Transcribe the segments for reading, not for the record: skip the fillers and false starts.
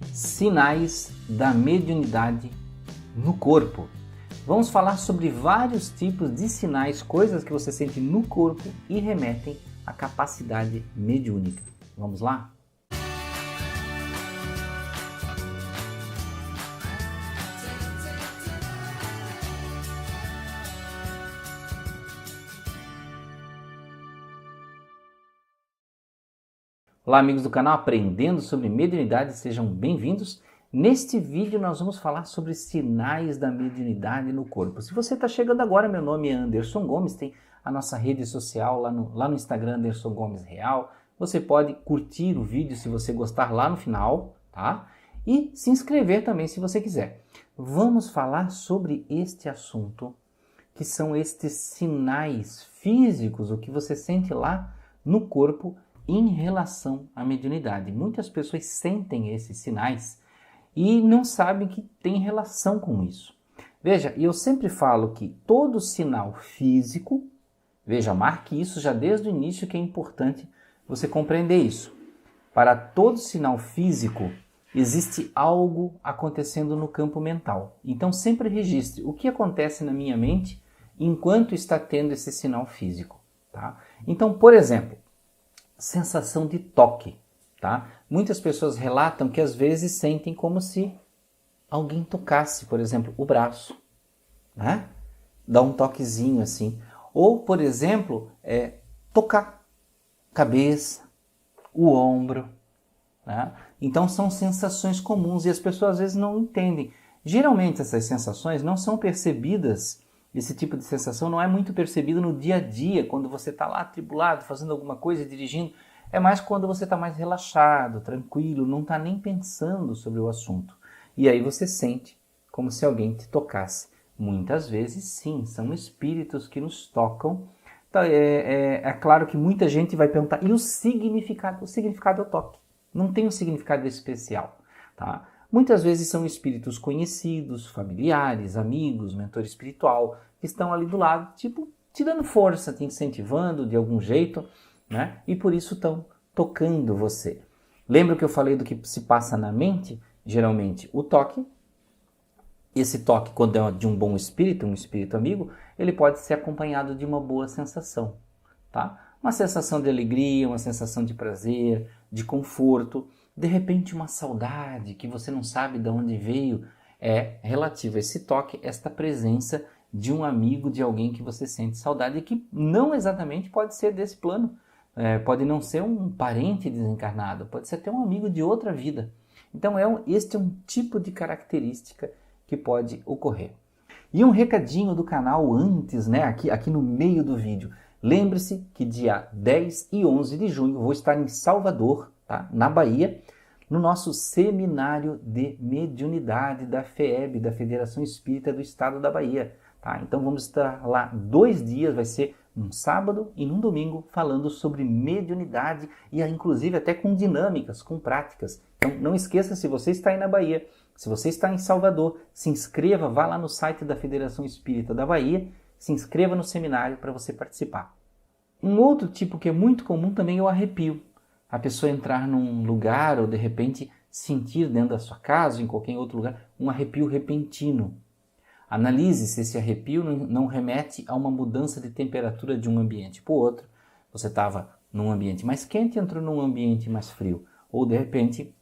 Sinais da mediunidade no corpo. Vamos falar sobre vários tipos de sinais, coisas que você sente no corpo e remetem à capacidade mediúnica. Vamos lá? Olá, amigos do canal Aprendendo sobre Mediunidade, sejam bem-vindos. Neste vídeo nós vamos falar sobre sinais da mediunidade no corpo. Se você está chegando agora, meu nome é Anderson Gomes, tem a nossa rede social lá no Instagram, Anderson Gomes Real. Você pode curtir o vídeo se você gostar lá no final, tá? E se inscrever também se você quiser. Vamos falar sobre este assunto, que são estes sinais físicos, o que você sente lá no corpo em relação à mediunidade. Muitas pessoas sentem esses sinais e não sabem que tem relação com isso. Veja, eu sempre falo que todo sinal físico, veja, marque isso já desde o início, que é importante você compreender isso. Para todo sinal físico, existe algo acontecendo no campo mental. Então sempre registre o que acontece na minha mente enquanto está tendo esse sinal físico, tá? Então, por exemplo, sensação de toque, tá? Muitas pessoas relatam que às vezes sentem como se alguém tocasse, por exemplo, o braço, né? Dá um toquezinho assim. Ou, por exemplo, tocar a cabeça, o ombro, né? Então são sensações comuns e as pessoas às vezes não entendem. Geralmente essas sensações não são percebidas. Esse tipo de sensação não é muito percebido no dia a dia, quando você está lá atribulado, fazendo alguma coisa, dirigindo. É mais quando você está mais relaxado, tranquilo, não está nem pensando sobre o assunto. E aí você sente como se alguém te tocasse. Muitas vezes, sim, são espíritos que nos tocam. Então, é claro que muita gente vai perguntar, e o significado? O significado é o toque. Não tem um significado especial, tá? Muitas vezes são espíritos conhecidos, familiares, amigos, mentor espiritual, que estão ali do lado, tipo, te dando força, te incentivando de algum jeito, né? E por isso estão tocando você. Lembra que eu falei do que se passa na mente? Geralmente o toque. Esse toque, quando é de um bom espírito, um espírito amigo, ele pode ser acompanhado de uma boa sensação, tá? Uma sensação de alegria, uma sensação de prazer, de conforto. De repente uma saudade que você não sabe de onde veio, é relativo a esse toque, esta presença de um amigo, de alguém que você sente saudade e que não exatamente pode ser desse plano. Pode não ser um parente desencarnado, pode ser até um amigo de outra vida. Então este é um tipo de característica que pode ocorrer. E um recadinho do canal antes, né, aqui no meio do vídeo. Lembre-se que dia 10 e 11 de junho vou estar em Salvador, tá? Na Bahia, no nosso seminário de mediunidade da FEB, da Federação Espírita do Estado da Bahia. Tá? Então vamos estar lá 2 dias, vai ser num sábado e num domingo, falando sobre mediunidade e inclusive até com dinâmicas, com práticas. Então não esqueça, se você está aí na Bahia, se você está em Salvador, se inscreva, vá lá no site da Federação Espírita da Bahia, se inscreva no seminário para você participar. Um outro tipo que é muito comum também é o arrepio. A pessoa entrar num lugar ou de repente sentir dentro da sua casa ou em qualquer outro lugar um arrepio repentino. Analise se esse arrepio não remete a uma mudança de temperatura de um ambiente para o outro. Você estava num ambiente mais quente e entrou num ambiente mais frio. Ou de repente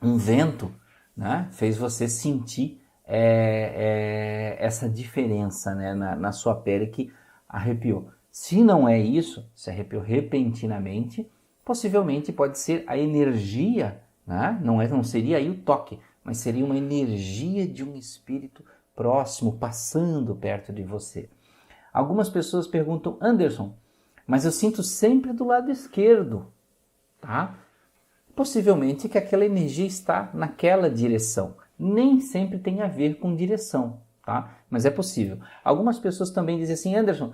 um vento, né, fez você sentir essa diferença, né, na sua pele que arrepiou. Se não é isso, se arrepiou repentinamente, possivelmente pode ser a energia, né? Não seria aí o toque, mas seria uma energia de um espírito próximo, passando perto de você. Algumas pessoas perguntam, Anderson, mas eu sinto sempre do lado esquerdo, tá? Possivelmente que aquela energia está naquela direção. Nem sempre tem a ver com direção, tá? Mas é possível. Algumas pessoas também dizem assim, Anderson,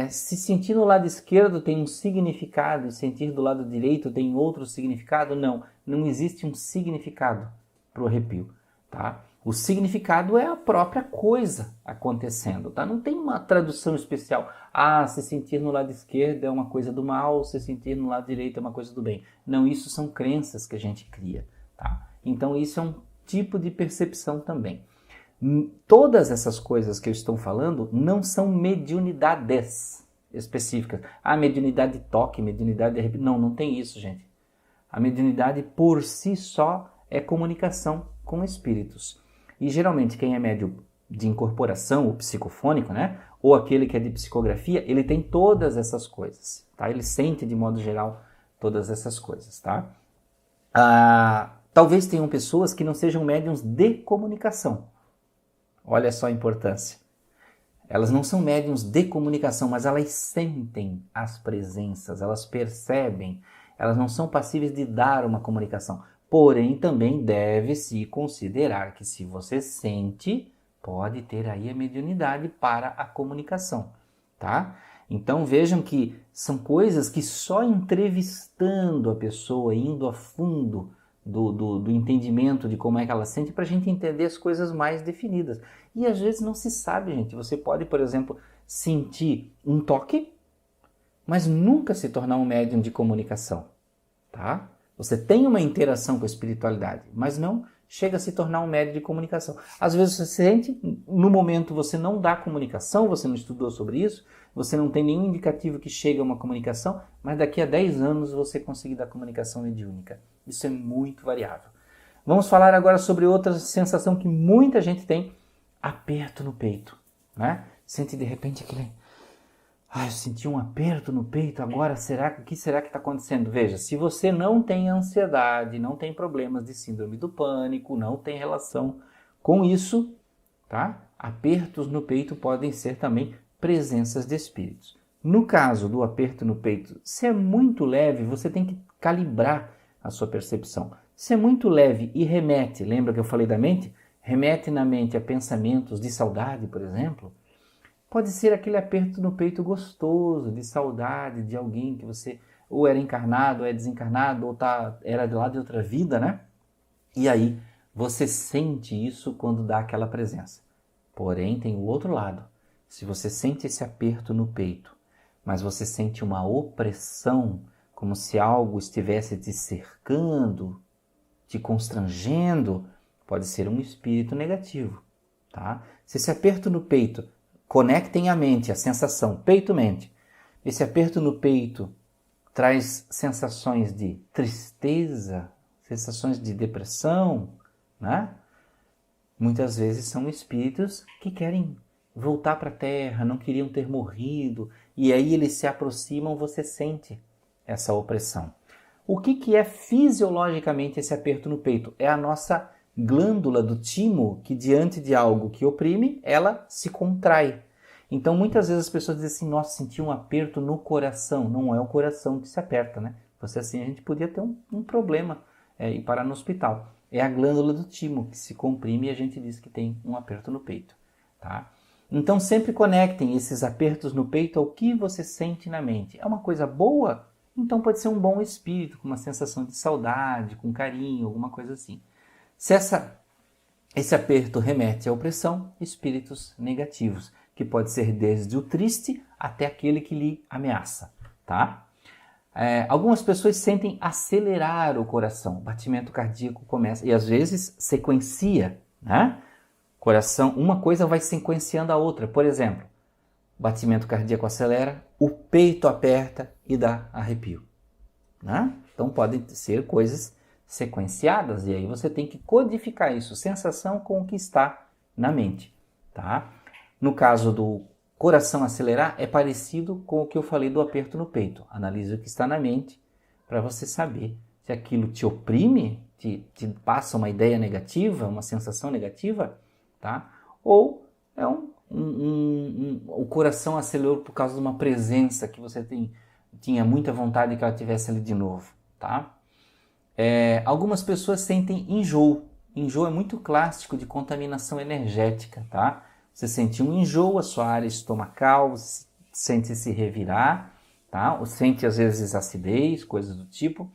se sentir no lado esquerdo tem um significado e sentir do lado direito tem outro significado? Não existe um significado para o arrepio, tá? O significado é a própria coisa acontecendo, tá? Não tem uma tradução especial. Se sentir no lado esquerdo é uma coisa do mal, se sentir no lado direito é uma coisa do bem. Não, isso são crenças que a gente cria, tá? Então isso é um tipo de percepção também. Todas essas coisas que eu estou falando não são mediunidades específicas. Ah, mediunidade de toque, mediunidade de arrepio. Não, não tem isso, gente. A mediunidade por si só é comunicação com espíritos. E geralmente quem é médium de incorporação, o psicofônico, né? Ou aquele que é de psicografia, ele tem todas essas coisas, tá? Ele sente de modo geral todas essas coisas, tá? Talvez tenham pessoas que não sejam médiums de comunicação. Olha só a importância. Elas não são médiums de comunicação, mas elas sentem as presenças, elas percebem, elas não são passíveis de dar uma comunicação. Porém, também deve-se considerar que se você sente, pode ter aí a mediunidade para a comunicação, tá? Então vejam que são coisas que só entrevistando a pessoa, indo a fundo do entendimento de como é que ela sente, para a gente entender as coisas mais definidas. E às vezes não se sabe, gente. Você pode, por exemplo, sentir um toque, mas nunca se tornar um médium de comunicação, tá? Você tem uma interação com a espiritualidade, mas não chega a se tornar um médium de comunicação. Às vezes você sente, no momento você não dá comunicação, você não estudou sobre isso, você não tem nenhum indicativo que chegue a uma comunicação, mas daqui a 10 anos você conseguir dar comunicação mediúnica. Isso é muito variável. Vamos falar agora sobre outra sensação que muita gente tem, aperto no peito, né? Sente de repente aquele... eu senti um aperto no peito, agora o que será que está acontecendo? Veja, se você não tem ansiedade, não tem problemas de síndrome do pânico, não tem relação com isso, tá? Apertos no peito podem ser também presenças de espíritos. No caso do aperto no peito, se é muito leve, você tem que calibrar a sua percepção. Se é muito leve e remete, lembra que eu falei da mente? Remete na mente a pensamentos de saudade, por exemplo, pode ser aquele aperto no peito gostoso, de saudade de alguém que você ou era encarnado, ou é desencarnado, ou era de lá de outra vida, né? E aí você sente isso quando dá aquela presença. Porém, tem o outro lado. Se você sente esse aperto no peito, mas você sente uma opressão, como se algo estivesse te cercando, te constrangendo, pode ser um espírito negativo, tá? Se esse aperto no peito conectem a mente, a sensação, peito-mente. Esse aperto no peito traz sensações de tristeza, sensações de depressão, né? Muitas vezes são espíritos que querem voltar para a Terra, não queriam ter morrido, e aí eles se aproximam, você sente essa opressão. O que é fisiologicamente esse aperto no peito? É a nossa glândula do timo que, diante de algo que oprime, ela se contrai. Então, muitas vezes as pessoas dizem assim, nossa, senti um aperto no coração. Não é o coração que se aperta, né? Fosse assim, a gente podia ter um problema e parar no hospital. É a glândula do timo que se comprime e a gente diz que tem um aperto no peito, tá? Então, sempre conectem esses apertos no peito ao que você sente na mente. É uma coisa boa? Então pode ser um bom espírito, com uma sensação de saudade, com carinho, alguma coisa assim. Se esse aperto remete à opressão, espíritos negativos, que pode ser desde o triste até aquele que lhe ameaça, tá? Algumas pessoas sentem acelerar o coração, o batimento cardíaco começa, e às vezes sequencia, né? Coração, uma coisa vai sequenciando a outra. Por exemplo, o batimento cardíaco acelera, o peito aperta e dá arrepio, né? Então podem ser coisas sequenciadas e aí você tem que codificar isso, sensação com o que está na mente, tá? No caso do coração acelerar, é parecido com o que eu falei do aperto no peito. Analise o que está na mente para você saber se aquilo te oprime, te passa uma ideia negativa, uma sensação negativa, tá? Ou é o coração acelerou por causa de uma presença que você tinha muita vontade que ela tivesse ali de novo, tá? Algumas pessoas sentem enjoo. Enjoo é muito clássico de contaminação energética, tá? Você sente um enjoo, a sua área estomacal, você sente se revirar, tá? Ou sente às vezes acidez, coisas do tipo.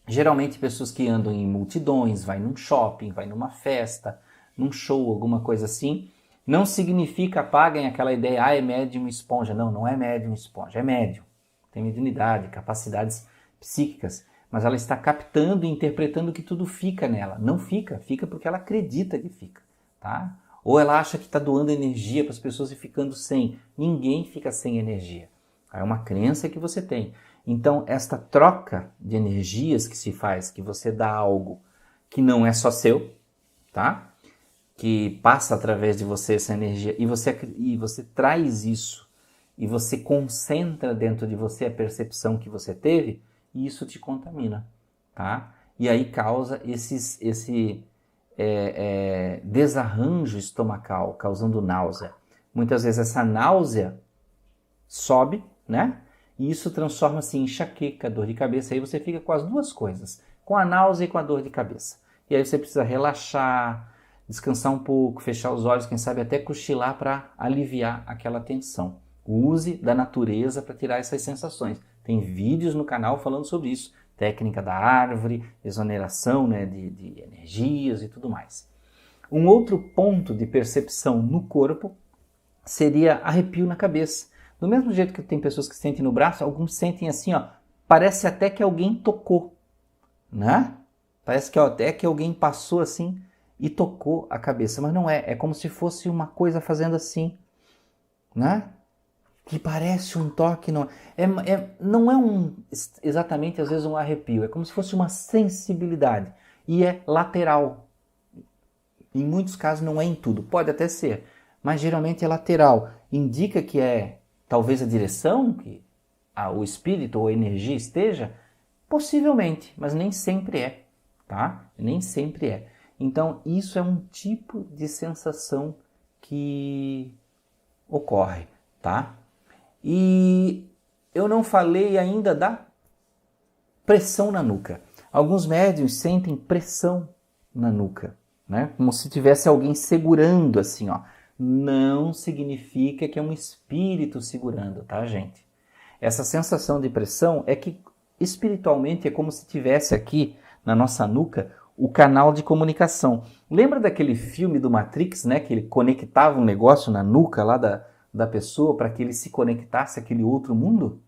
Geralmente pessoas que andam em multidões, vai num shopping, vai numa festa, num show, alguma coisa assim. Não significa, apaguem aquela ideia, é médium esponja. Não, não é médium esponja, é médium. Tem mediunidade, capacidades psíquicas. mas ela está captando e interpretando que tudo fica nela. Não fica, fica porque ela acredita que fica, tá? Ou ela acha que está doando energia para as pessoas e ficando sem. Ninguém fica sem energia. É uma crença que você tem. Então, esta troca de energias que se faz, que você dá algo que não é só seu, tá? Que passa através de você essa energia e você traz isso e você concentra dentro de você a percepção que você teve e isso te contamina, tá? E aí causa esse desarranjo estomacal, causando náusea. Muitas vezes essa náusea sobe, né? E isso transforma-se em enxaqueca, dor de cabeça. Aí você fica com as duas coisas, com a náusea e com a dor de cabeça. E aí você precisa relaxar, descansar um pouco, fechar os olhos, quem sabe até cochilar para aliviar aquela tensão. Use da natureza para tirar essas sensações. Tem vídeos no canal falando sobre isso. Técnica da árvore, exoneração, né, de energias e tudo mais. Um outro ponto de percepção no corpo seria arrepio na cabeça. Do mesmo jeito que tem pessoas que sentem no braço, alguns sentem assim, ó, parece até que alguém tocou, né? Parece que até que alguém passou assim e tocou a cabeça, mas não é. É como se fosse uma coisa fazendo assim, né? Que parece um toque, não é exatamente às vezes um arrepio, é como se fosse uma sensibilidade e é lateral. Em muitos casos não é em tudo, pode até ser, mas geralmente é lateral. Indica que é talvez a direção que o espírito ou a energia esteja, possivelmente, mas nem sempre é, tá? Nem sempre é. Então isso é um tipo de sensação que ocorre, tá? E eu não falei ainda da pressão na nuca. Alguns médiuns sentem pressão na nuca, né? Como se tivesse alguém segurando assim, ó. Não significa que é um espírito segurando, tá, gente? Essa sensação de pressão é que espiritualmente é como se tivesse aqui na nossa nuca o canal de comunicação. Lembra daquele filme do Matrix, né? Que ele conectava um negócio na nuca lá da pessoa para que ele se conectasse àquele outro mundo?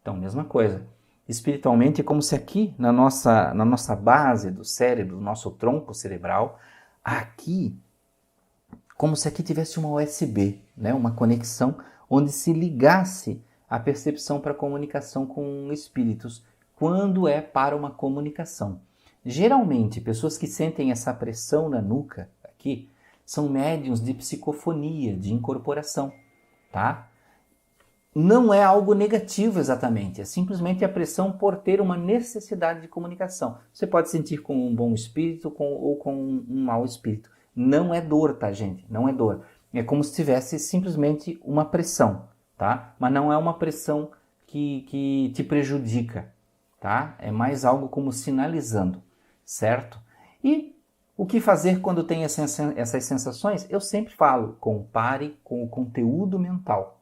Então, mesma coisa. Espiritualmente é como se aqui na nossa base do cérebro, do nosso tronco cerebral, aqui, como se aqui tivesse uma USB, né? Uma conexão onde se ligasse a percepção para comunicação com espíritos, quando é para uma comunicação. Geralmente, pessoas que sentem essa pressão na nuca, aqui, são médiuns de psicofonia, de incorporação. Tá? Não é algo negativo exatamente, é simplesmente a pressão por ter uma necessidade de comunicação. Você pode sentir com um bom espírito ou com um mau espírito. Não é dor, tá, gente? Não é dor. É como se tivesse simplesmente uma pressão, tá? Mas não é uma pressão que te prejudica, tá? É mais algo como sinalizando, certo? E o que fazer quando tem essas sensações? Eu sempre falo, compare com o conteúdo mental.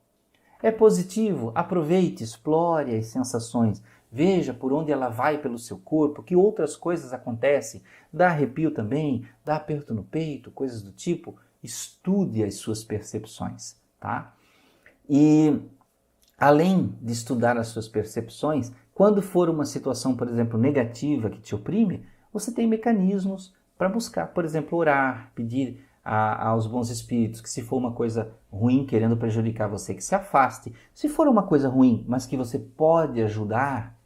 É positivo? Aproveite, explore as sensações. Veja por onde ela vai pelo seu corpo, que outras coisas acontecem. Dá arrepio também, dá aperto no peito, coisas do tipo. Estude as suas percepções, tá? E além de estudar as suas percepções, quando for uma situação, por exemplo, negativa que te oprime, você tem mecanismos para buscar, por exemplo, orar, pedir aos bons espíritos que se for uma coisa ruim querendo prejudicar você, que se afaste. Se for uma coisa ruim, mas que você pode ajudar,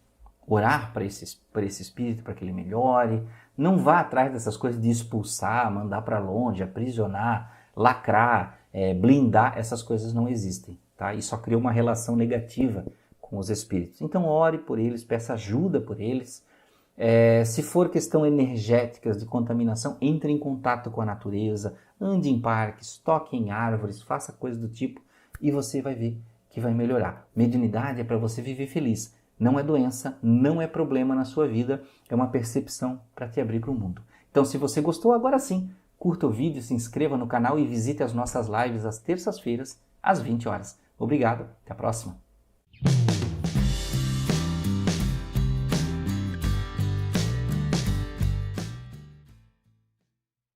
orar para esse espírito, para que ele melhore. Não vá atrás dessas coisas de expulsar, mandar para longe, aprisionar, lacrar, blindar. Essas coisas não existem, tá? E só cria uma relação negativa com os espíritos. Então ore por eles, peça ajuda por eles. Se for questão energéticas de contaminação, entre em contato com a natureza, ande em parques, toque em árvores, faça coisas do tipo e você vai ver que vai melhorar. Mediunidade é para você viver feliz. Não é doença, não é problema na sua vida, é uma percepção para te abrir para o mundo. Então, se você gostou, agora sim, curta o vídeo, se inscreva no canal e visite as nossas lives às terças-feiras, às 20 horas. Obrigado, até a próxima.